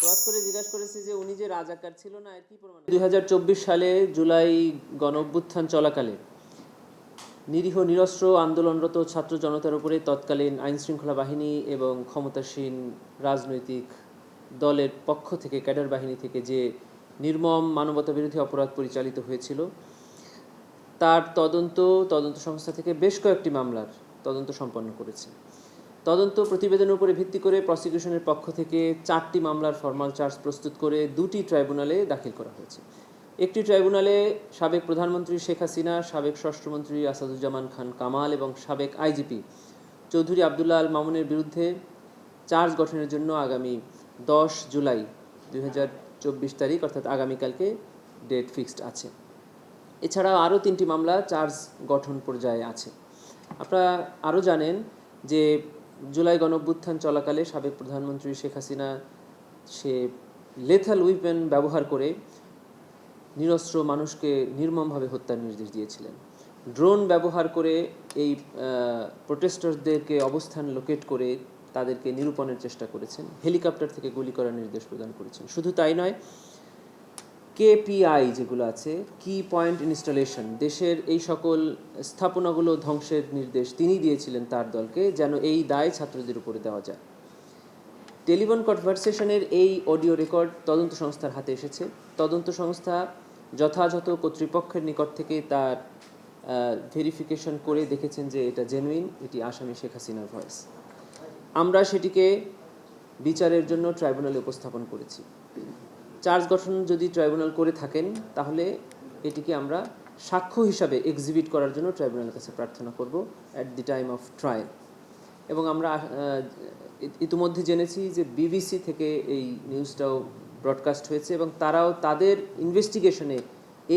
Cross করে জিজ্ঞাসা করেছি যে উনি যে রাজাকার ছিল না এর কি প্রমাণ? 2024 সালে জুলাই গণঅভ্যুত্থান চলাকালে নিরীহ নিরস্ত্র আন্দোলনরত ছাত্র জনতার উপরে তৎকালীন আইনশৃঙ্খলা বাহিনী এবং ক্ষমতাসীন রাজনৈতিক দলের পক্ষ থেকে ক্যাডার বাহিনী থেকে যে নির্মম মানবতাবিরোধী অপরাধ পরিচালিত হয়েছিল তার তদন্ত সংস্থা থেকে বেশ কয়েকটি মামলার তদন্ত সম্পন্ন করেছে। তদন্ত প্রতিবেদনের উপরে ভিত্তি করে প্রসিকিউশনের পক্ষ থেকে 4টি মামলার ফরমাল চার্জ প্রস্তুত করে 2টি ট্রাইব্যুনালে দাখিল করা হয়েছে। একটি ট্রাইব্যুনালে সাবেক প্রধানমন্ত্রী শেখ হাসিনা, সাবেক স্বরাষ্ট্রমন্ত্রী আসাদুজ্জামান খান কামাল এবং সাবেক আইজিপি চৌধুরী আবদুল্লাহ আল মামুনের বিরুদ্ধে চার্জ গঠনের জন্য আগামী 10 জুলাই 2024 তারিখ অর্থাৎ আগামীকালকে ডেট ফিক্সড আছে। এছাড়া আরও 3টি মামলা চার্জ গঠন পর্যায়ে আছে। আপনারা আরও জানেন যে জুলাই গণঅভ্যুত্থান চলাকালে সাবেক প্রধানমন্ত্রী শেখ হাসিনা সে লেথাল উইপেন ব্যবহার করে নিরস্ত্র মানুষকে নির্মমভাবে হত্যার নির্দেশ দিয়েছিলেন। ড্রোন ব্যবহার করে এই প্রোটেস্টারদেরকে অবস্থান লোকেট করে তাদেরকে নিরূপণের চেষ্টা করেছেন। হেলিকপ্টার থেকে গুলি করার নির্দেশ প্রদান করেছেন। শুধু তাই নয়, কেপিআই যেগুলো আছে, কি পয়েন্ট ইনস্টলেশন, দেশের এই সকল স্থাপনাগুলো ধ্বংসের নির্দেশ তিনি দিয়েছিলেন তার দলকে, যেন এই দায় ছাত্রদের উপরে দেওয়া যায়। টেলিফোন কনভারসেশনের এই অডিও রেকর্ড তদন্ত সংস্থার হাতে এসেছে। তদন্ত সংস্থা যথাযথ কর্তৃপক্ষের নিকট থেকে তার ভেরিফিকেশন করে দেখেছেন যে এটা জেনুইন, এটি আসামি শেখ হাসিনার ভয়েস। আমরা সেটিকে বিচারের জন্য ট্রাইব্যুনালে উপস্থাপন করেছি। চার্জ গঠন যদি ট্রাইব্যুনাল করে থাকেন তাহলে এটিকে আমরা সাক্ষ্য হিসাবে এক্সিবিট করার জন্য ট্রাইব্যুনালের কাছে প্রার্থনা করব at the time of trial. এবং আমরা ইতিমধ্যে জেনেছি যে বিবিসি থেকে এই নিউজটাও ব্রডকাস্ট হয়েছে এবং তারাও তাদের ইনভেস্টিগেশনে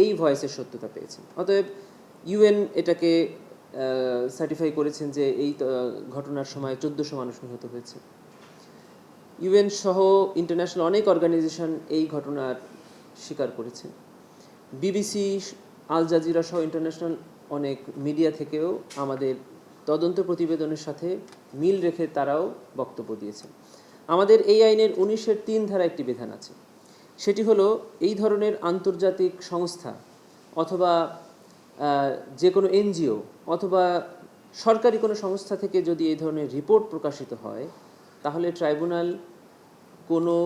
এই ভয়েসের সত্যতা পেয়েছেন। অতএব ইউএন এটাকে সার্টিফাই করেছেন যে এই ঘটনার সময় 1400 মানুষ নিহত হয়েছে। ইউএন সহ ইন্টারন্যাশনাল অনেক অর্গানাইজেশন এই ঘটনার স্বীকার করেছে। বিবিসি, আল জাজিরা সহ ইন্টারন্যাশনাল অনেক মিডিয়া থেকেও আমাদের তদন্ত প্রতিবেদনের সাথে মিল রেখে তারাও বক্তব্য দিয়েছেন। আমাদের এই আইনের 19-এর 3 ধারা একটি বিধান আছে। সেটি হলো এই ধরনের আন্তর্জাতিক সংস্থা অথবা যে কোনো এনজিও অথবা সরকারি কোনো সংস্থা থেকে যদি এই ধরনের রিপোর্ট প্রকাশিত হয় তাহলে ট্রাইব্যুনাল কোনো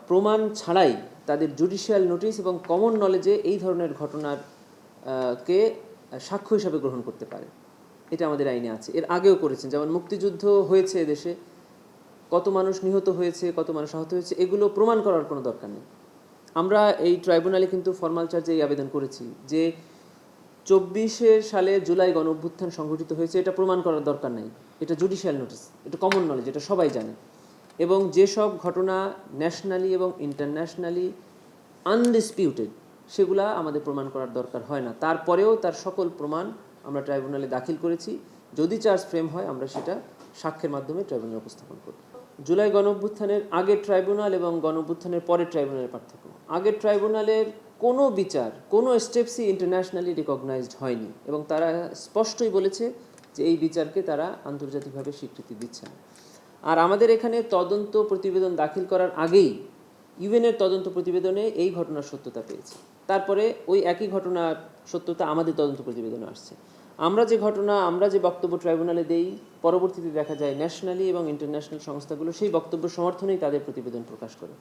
প্রমাণ ছাড়াই তাদের জুডিশিয়াল নোটিশ এবং কমন নলেজে এই ধরনের ঘটনার কে সাক্ষ্য হিসাবে গ্রহণ করতে পারে। এটা আমাদের আইনে আছে। এর আগেও করেছেন, যেমন মুক্তিযুদ্ধ হয়েছে দেশে, কত মানুষ নিহত হয়েছে, কত মানুষ আহত হয়েছে, এগুলো প্রমাণ করার কোনো দরকার নেই। আমরা এই ট্রাইব্যুনালে কিন্তু ফরমাল চার্জে এই আবেদন করেছি যে 24 সালে জুলাই গণঅভ্যুত্থান সংঘটিত হয়েছে, এটা প্রমাণ করার দরকার নেই, এটা জুডিশিয়াল নোটিস, এটা কমন নলেজ, এটা সবাই জানে। এবং যেসব ঘটনা ন্যাশনালি এবং ইন্টারন্যাশনালি আনডিসপিউটেড সেগুলা আমাদের প্রমাণ করার দরকার হয় না। তারপরেও তার সকল প্রমাণ আমরা ট্রাইব্যুনালে দাখিল করেছি। যদি চার্জ ফ্রেম হয় আমরা সেটা সাক্ষ্যের মাধ্যমে ট্রাইব্যুনালে উপস্থাপন করি। জুলাই গণঅভ্যুত্থানের আগের ট্রাইব্যুনাল এবং গণঅভ্যুত্থানের পরের ট্রাইব্যুনালের পার্থক্য, আগের ট্রাইব্যুনালের কোনো বিচার, কোনো স্টেপসই ইন্টারন্যাশনালি রিকগনাইজড হয়নি এবং তারা স্পষ্টই বলেছে যে এই বিচারকে তারা আন্তর্জাতিকভাবে স্বীকৃতি দিচ্ছে না। আর আমাদের এখানে তদন্ত প্রতিবেদন দাখিল করার আগেই ইউএনের তদন্ত প্রতিবেদনে এই ঘটনার সত্যতা পেয়েছে। তারপরে ওই একই ঘটনার সত্যতা আমাদের তদন্ত প্রতিবেদনে আসছে। আমরা যে বক্তব্য ট্রাইব্যুনালে দেই, পরবর্তীতে দেখা যায় ন্যাশনালি এবং ইন্টারন্যাশনাল সংস্থাগুলো সেই বক্তব্য সমর্থনেই তাদের প্রতিবেদন প্রকাশ করে।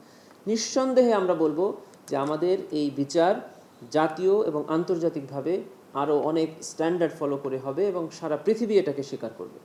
নিঃসন্দেহে আমরা বলবো যে আমাদের এই বিচার জাতীয় এবং আন্তর্জাতিকভাবে আরও অনেক স্ট্যান্ডার্ড ফলো করে হবে এবং সারা পৃথিবী এটাকে স্বীকার করবে।